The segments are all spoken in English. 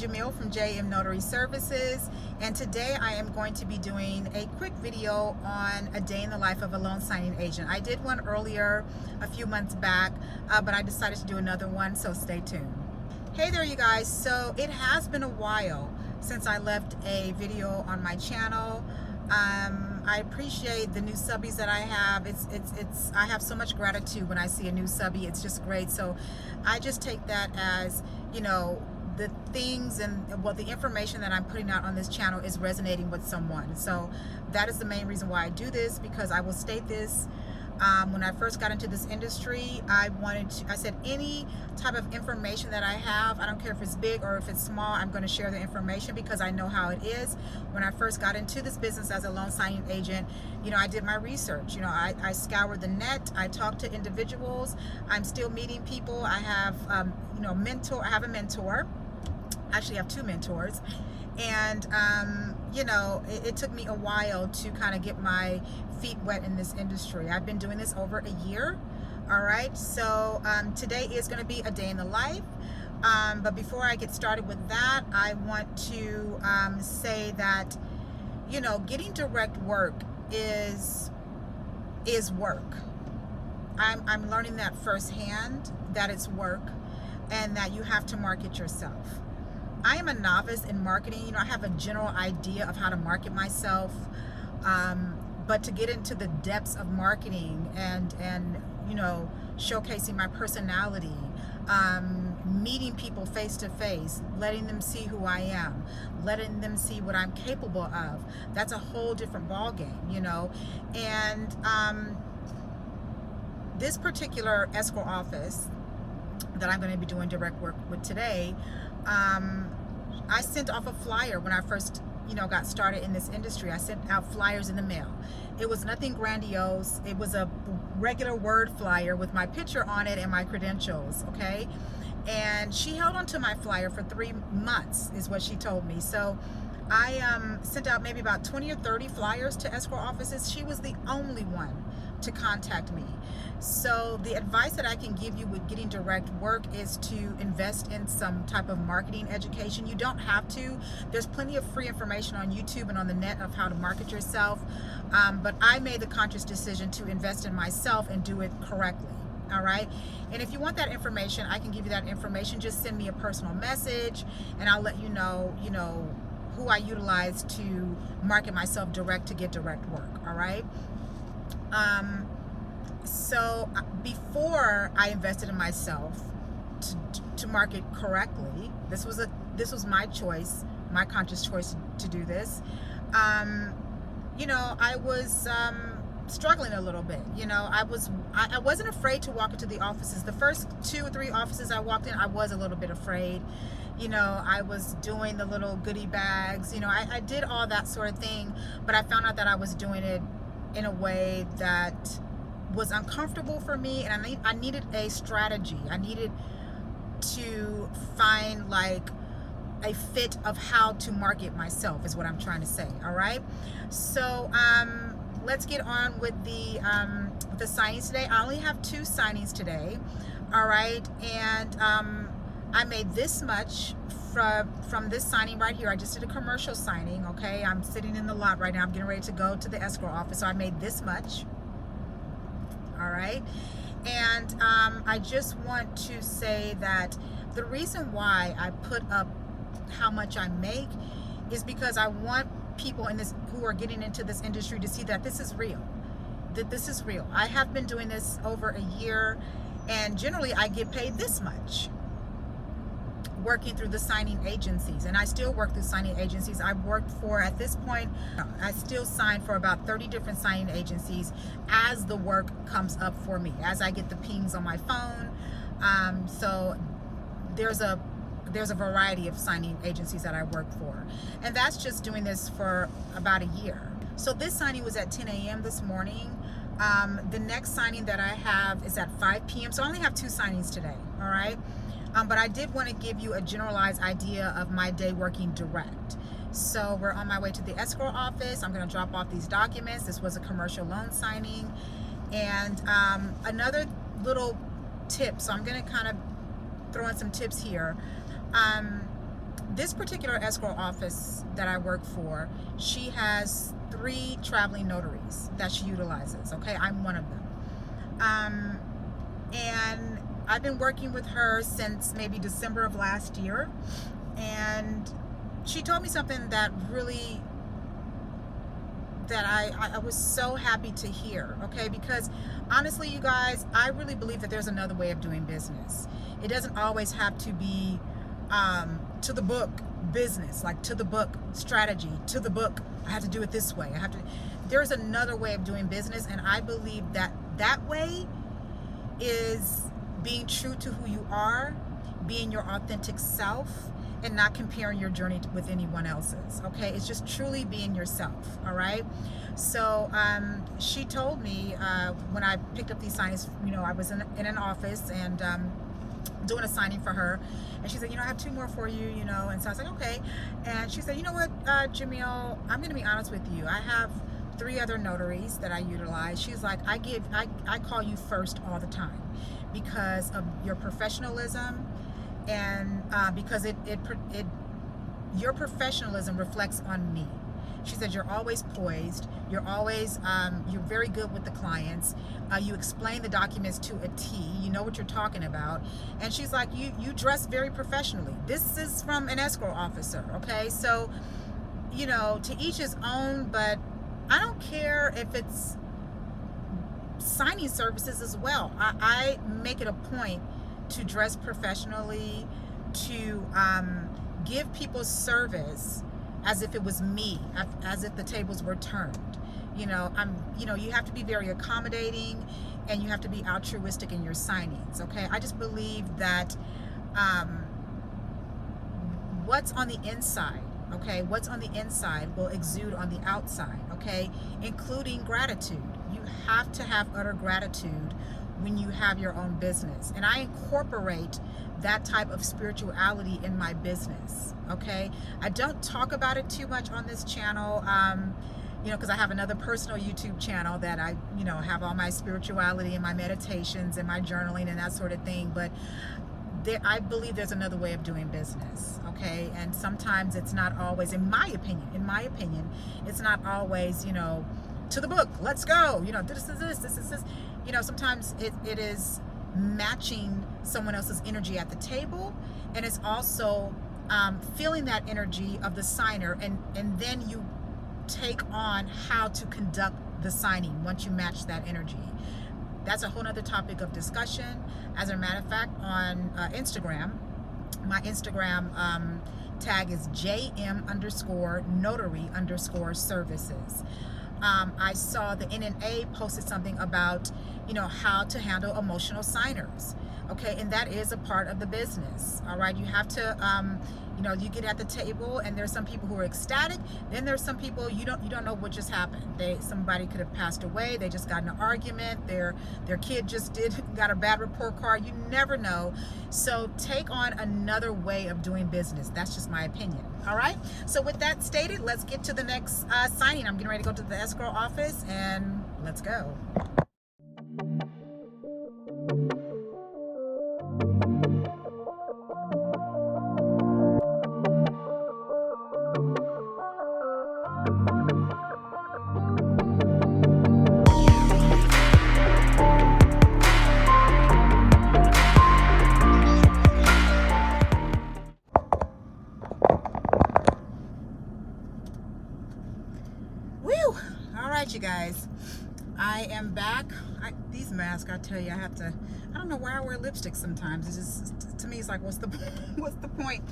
Jamil from JM Notary Services, and today I am going to be doing a quick video on a day in the life of a loan signing agent. I did one earlier a few months back, but I decided to do another one, so stay tuned. Hey there you guys, so it has been a while since I left a video on my channel. I appreciate the new subbies that I have. I have so much gratitude when I see a new subbie. It's just great. So I just take that as, you know, the things and the information that I'm putting out on this channel is resonating with someone. So that is the main reason why I do this, because I will state this. When I first got into this industry, I said any type of information that I have, I don't care if it's big or if it's small, I'm going to share the information because I know how it is. When I first got into this business as a loan signing agent, you know, I did my research. You know, I scoured the net. I talked to individuals. I'm still meeting people. I have, you know, I have a mentor. Actually, I have two mentors. And, you know, it took me a while to kind of get my feet wet in this industry. I've been doing this over a year. All right. So today is going to be a day in the life. But before I get started with that, I want to say that, you know, getting direct work is work. I'm learning that firsthand, that it's work and that you have to market yourself. I am a novice in marketing. You know, I have a general idea of how to market myself, but to get into the depths of marketing and you know, showcasing my personality, meeting people face to face, letting them see who I am, letting them see what I'm capable of, that's a whole different ball game, you know. And this particular escrow office that I'm going to be doing direct work with today, I sent off a flyer when I first, you know, got started in this industry. I sent out flyers in the mail. It was nothing grandiose. It was a regular word flyer with my picture on it and my credentials, okay? And she held onto my flyer for 3 months is what she told me. So I sent out maybe about 20 or 30 flyers to escrow offices. She was the only one to contact me. So the advice that I can give you with getting direct work is to invest in some type of marketing education. You don't have to. There's plenty of free information on YouTube and on the net of how to market yourself. But I made the conscious decision to invest in myself and do it correctly. All right. And if you want that information, I can give you that information. Just send me a personal message and I'll let you know, who I utilize to market myself direct to get direct work. All right. So before I invested in myself to market correctly, this was my choice, my conscious choice to do this. You know, I was struggling a little bit. You know, I wasn't afraid to walk into the offices. The first 2 or 3 offices I walked in, I was a little bit afraid. You know, I was doing the little goodie bags. You know, I did all that sort of thing, but I found out that I was doing it in a way that was uncomfortable for me, and I needed a strategy. I needed to find like a fit of how to market myself is what I'm trying to say. All right. So let's get on with the signings today. I only have 2 signings today. All right. And I made this much from this signing right here. I just did a commercial signing. Okay. I'm sitting in the lot right now. I'm getting ready to go to the escrow office. So I made this much. All right. And I just want to say that the reason why I put up how much I make is because I want people in this who are getting into this industry to see that this is real. That this is real. I have been doing this over a year, and generally I get paid this much working through the signing agencies, and I still work through signing agencies. I've worked for, at this point, I still sign for about 30 different signing agencies as the work comes up for me, as I get the pings on my phone. So there's a variety of signing agencies that I work for, and that's just doing this for about a year. So this signing was at 10 a.m. this morning. The next signing that I have is at 5 p.m. So I only have 2 signings today. All right. But I did want to give you a generalized idea of my day working direct. So we're on my way to the escrow office. I'm going to drop off these documents. This was a commercial loan signing. And another little tip, so I'm going to kind of throw in some tips here. this particular escrow office that I work for, she has 3 traveling notaries that she utilizes. Okay, I'm one of them. And I've been working with her since maybe December of last year, and she told me something that really, that I was so happy to hear. Okay, because honestly, you guys, I really believe that there's another way of doing business. It doesn't always have to be to the book business, like to the book strategy, to the book I have to do it this way, I have to. There's another way of doing business, and I believe that that way is being true to who you are, being your authentic self, and not comparing your journey with anyone else's. Okay, it's just truly being yourself. All right. So she told me when I picked up these signings, you know, I was in an office and doing a signing for her, and she said, you know, I have 2 more for you, you know. And so I was like, okay. And she said, you know what, Jamil, I'm gonna be honest with you, I have 3 other notaries that I utilize. She's like, I call you first all the time because of your professionalism, and because your professionalism reflects on me. She said, you're always poised, you're always you're very good with the clients, you explain the documents to a T, you know what you're talking about. And she's like, you dress very professionally. This is from an escrow officer. Okay, so, you know, to each his own, but I don't care if it's signing services as well. I make it a point to dress professionally, to give people service as if it was me, as if the tables were turned. You know, you have to be very accommodating, and you have to be altruistic in your signings. Okay, I just believe that what's on the inside, okay, what's on the inside will exude on the outside. Okay, including gratitude. You have to have utter gratitude when you have your own business, and I incorporate that type of spirituality in my business. Okay, I don't talk about it too much on this channel, you know, because I have another personal YouTube channel that I, you know, have all my spirituality and my meditations and my journaling and that sort of thing. But I believe there's another way of doing business. Okay, and sometimes it's not always, in my opinion, it's not always, you know, to the book, let's go, you know, this is this. You know, sometimes it is matching someone else's energy at the table, and it's also feeling that energy of the signer, and then you take on how to conduct the signing once you match that energy. That's a whole nother topic of discussion. As a matter of fact, on Instagram, my Instagram tag is JM_notary_services. I saw the NNA posted something about, you know, how to handle emotional signers. Okay, and that is a part of the business. All right, you have to, you know, you get at the table, and there's some people who are ecstatic. Then there's some people you don't know what just happened. Somebody could have passed away. They just got in an argument. Their kid just got a bad report card. You never know. So take on another way of doing business. That's just my opinion. All right. So with that stated, let's get to the next signing. I'm getting ready to go to the escrow office, and let's go. You guys, I am back. These masks, I tell you, I don't know why I wear lipstick sometimes. It's just, to me, it's like, what's the point?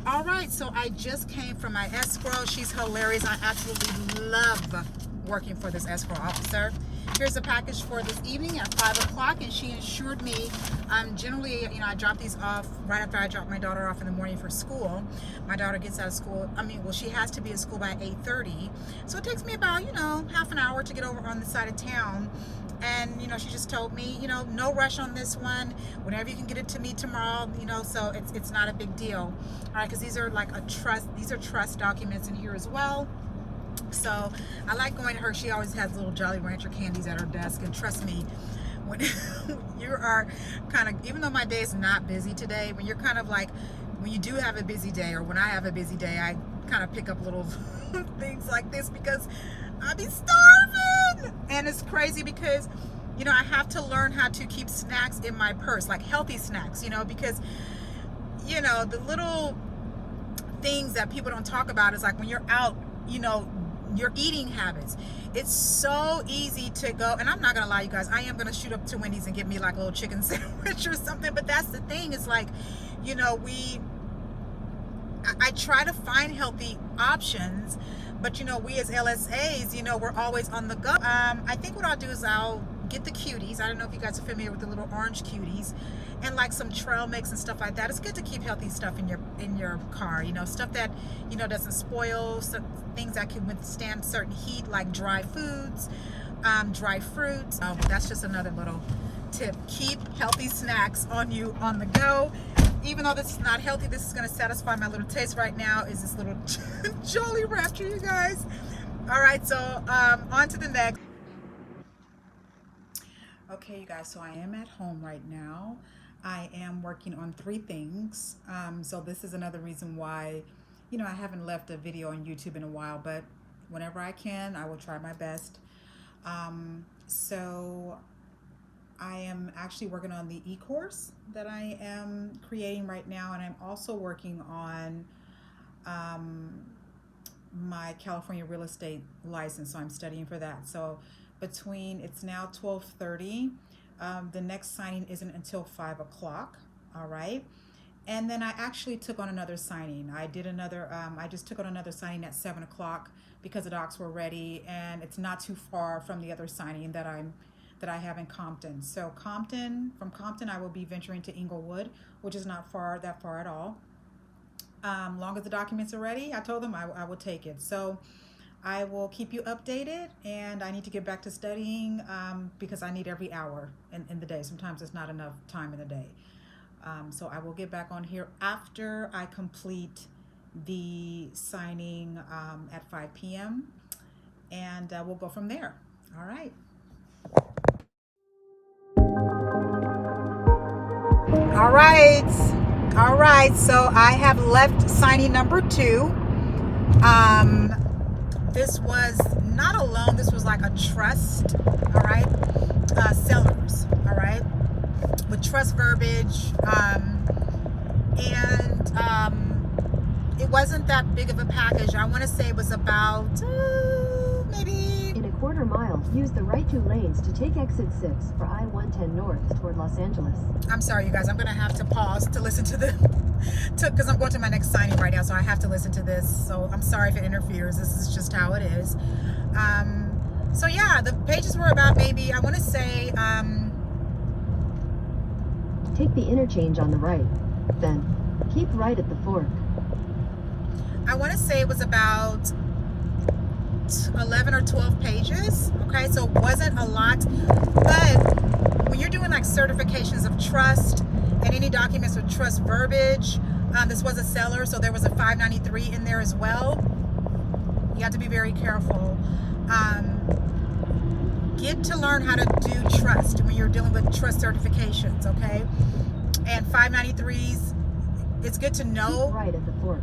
All right, so I just came from my escrow. She's hilarious. I absolutely love working for this escrow officer. Here's a package for this evening at 5 o'clock, and she assured me, generally, you know, I drop these off right after I drop my daughter off in the morning for school. My daughter gets out of school, she has to be at school by 8:30, so it takes me about, you know, half an hour to get over on the side of town. And, you know, she just told me, you know, no rush on this one, whenever you can get it to me tomorrow, you know, so it's not a big deal. All right, because these are like these are trust documents in here as well. So I like going to her. She always has little Jolly Rancher candies at her desk, and trust me, when you are kind of, even though my day is not busy today, when you're kind of like when you do have a busy day, or when I have a busy day, I kind of pick up little things like this because I be starving. And it's crazy because, you know, I have to learn how to keep snacks in my purse, like healthy snacks, you know, because, you know, the little things that people don't talk about is like when you're out, you know, your eating habits. It's so easy to go, and I'm not gonna lie, you guys, I am gonna shoot up to Wendy's and get me like a little chicken sandwich or something. But that's the thing, is like, you know, I try to find healthy options, but you know, we as LSAs, you know, we're always on the go. I think what I'll do is I'll get the cuties. I don't know if you guys are familiar with the little orange cuties, and like some trail mix and stuff like that. It's good to keep healthy stuff in your car, you know, stuff that, you know, doesn't spoil, some things that can withstand certain heat, like dry foods, dry fruits. That's just another little tip. Keep healthy snacks on you on the go. Even though this is not healthy, this is going to satisfy my little taste right now, is this little Jolly Rancher, you guys. All right, so on to the next. Okay, you guys, so I am at home right now. I am working on 3 things. So this is another reason why, you know, I haven't left a video on YouTube in a while, but whenever I can, I will try my best. So I am actually working on the e-course that I am creating right now, and I'm also working on my California real estate license, so I'm studying for that. So between, it's now 12:30, the next signing isn't until 5 o'clock. All right, and then I actually took on another signing. I just took on another signing at 7 o'clock because the docs were ready, and it's not too far from the other signing that I have in Compton. So from Compton, I will be venturing to Inglewood, which is not that far at all. Long as the documents are ready, I told them I will take it. So I will keep you updated, and I need to get back to studying because I need every hour in the day. Sometimes it's not enough time in the day. So I will get back on here after I complete the signing at 5 p.m. and we'll go from there. All right. All right, so I have left signing number 2. This was not a loan, this was like a trust, all right, sellers, all right, with trust verbiage, and it wasn't that big of a package. I want to say it was about maybe in a quarter mile, use the right 2 lanes to take exit 6 for I-110 north toward Los Angeles. I'm sorry, you guys, I'm gonna have to pause to listen to because I'm going to my next signing right now, so I have to listen to this. So I'm sorry if it interferes. This is just how it is. So yeah, the pages were about maybe, I want to say, take the interchange on the right, then keep right at the fork. I want to say it was about 11 or 12 pages. Okay, so it wasn't a lot, but when you're doing like certifications of trust and any documents with trust verbiage, this was a seller, so there was a 593 in there as well. You have to be very careful. Get to learn how to do trust when you're dealing with trust certifications, okay? And 593s, it's good to know. Keep right at the fork.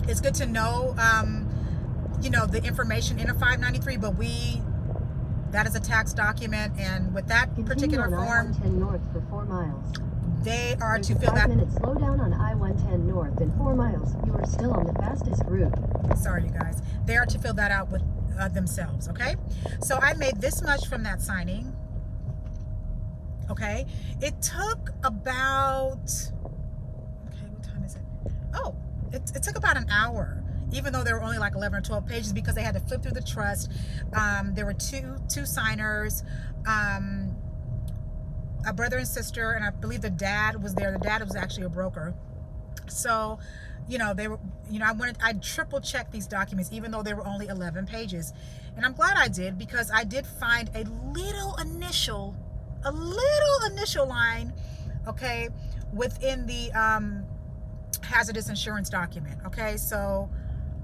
It's good to know, you know, the information in a 593, but that is a tax document, and with that particular form, I-110 north for 4 miles. They are There's to a fill that. 5-minute slowdown on I-110 north in 4 miles. You are still on the fastest route. Sorry, you guys. They are to fill that out with themselves, okay? So I made this much from that signing, okay? It took about, okay, what time is it? Oh, it took about an hour, even though there were only like 11 or 12 pages, because they had to flip through the trust. There were two signers, a brother and sister, and I believe the dad was there. The dad was actually a broker. So, you know, they were, you know, I triple checked these documents, even though they were only 11 pages. And I'm glad I did, because I did find a little initial line, okay, within the hazardous insurance document. Okay, so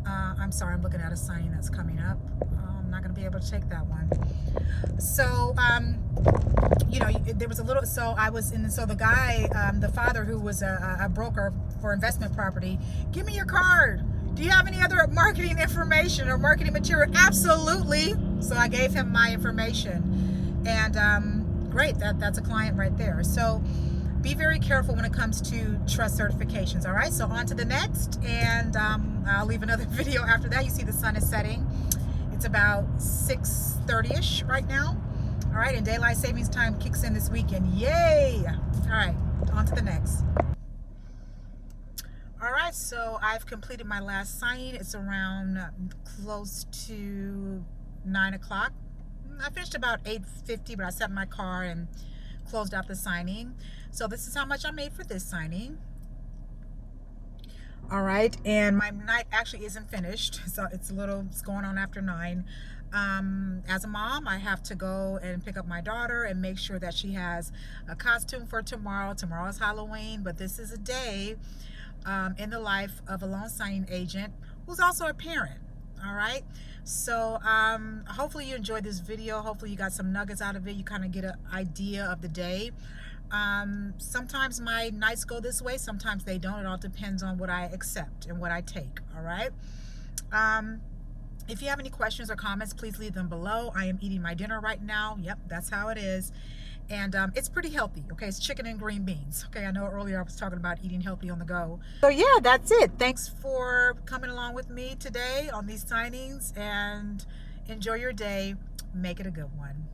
I'm sorry, I'm looking at a signing that's coming up. I'm not going to be able to take that one. So, you know, there was a little, so I was in, so the guy, the father who was a broker for investment property, give me your card. Do you have any other marketing information or marketing material? Absolutely. So I gave him my information, and great, that's a client right there. So be very careful when it comes to trust certifications. All right, so on to the next, and I'll leave another video after that. You see the sun is setting. It's about 6:30ish right now. All right, and daylight savings time kicks in this weekend. Yay! All right, on to the next. All right, so I've completed my last signing. It's around close to 9 o'clock. I finished about 8:50, but I sat in my car and closed out the signing. So this is how much I made for this signing. All right, and my night actually isn't finished, so it's going on after 9. As a mom, I have to go and pick up my daughter and make sure that she has a costume for tomorrow. Tomorrow is Halloween, but this is a day in the life of a loan signing agent who's also a parent. All right, so hopefully you enjoyed this video. Hopefully you got some nuggets out of it. You kind of get an idea of the day. Sometimes my nights go this way, sometimes they don't. It all depends on what I accept and what I take. All right, if you have any questions or comments, please leave them below. I am eating my dinner right now. Yep, that's how it is. And it's pretty healthy. Okay, it's chicken and green beans. Okay, I know earlier I was talking about eating healthy on the go. So yeah, that's it. Thanks for coming along with me today on these signings, and enjoy your day. Make it a good one.